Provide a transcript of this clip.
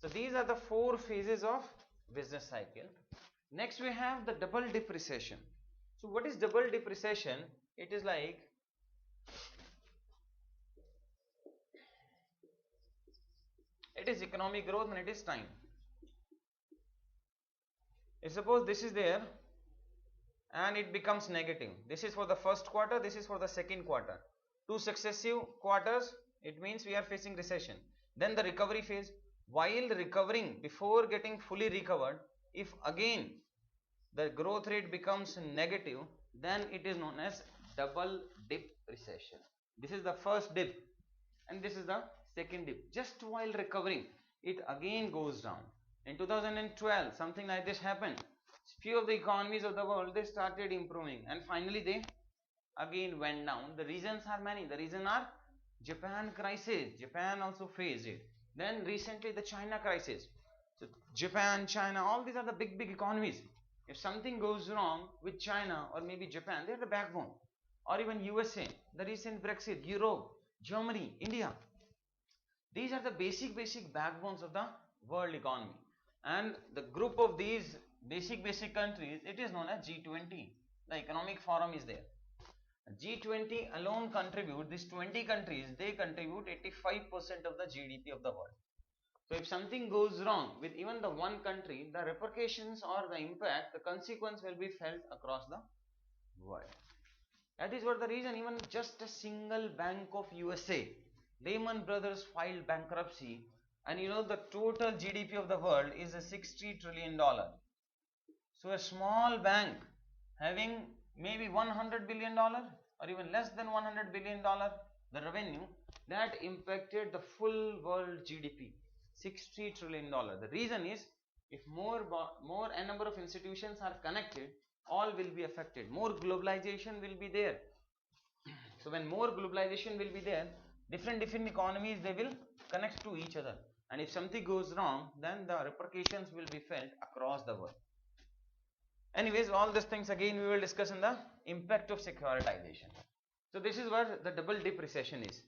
So these are the 4 phases of business cycle. Next we have the double dip recession. So what is double dip recession? It is like it is economic growth and it is time. Suppose this is there and it becomes negative. This is for the first quarter, this is for the second quarter. 2 successive quarters, it means we are facing recession. Then the recovery phase. While recovering, before getting fully recovered, if again the growth rate becomes negative, then it is known as double dip recession. This is the first dip and this is the second dip. Just while recovering, it again goes down. In 2012, something like this happened. Few of the economies of the world, they started improving and finally they again went down. The reasons are many. The reason are Japan crisis. Japan also faced it. Then recently the China crisis. So Japan, China, all these are the big economies. If something goes wrong with China or maybe Japan, they are the backbone. Or even USA, the recent Brexit, Europe, Germany, India. These are the basic backbones of the world economy. And the group of these basic countries, it is known as G20. The economic forum is there. G20 alone contribute, these 20 countries, they contribute 85% of the GDP of the world. So if something goes wrong with even the one country, the repercussions or the impact, the consequence will be felt across the world. That is what the reason even just a single bank of USA, Lehman Brothers filed bankruptcy, and you know the total GDP of the world is a $60 trillion. So a small bank having maybe $100 billion or even less than $100 billion, the revenue, that impacted the full world GDP, $60 trillion. The reason is if more a number of institutions are connected, all will be affected. More globalization will be there. So when more globalization will be there, different economies, they will connect to each other. And if something goes wrong, then the repercussions will be felt across the world. Anyways, all these things again we will discuss in the impact of securitization. So this is what the double dip recession is.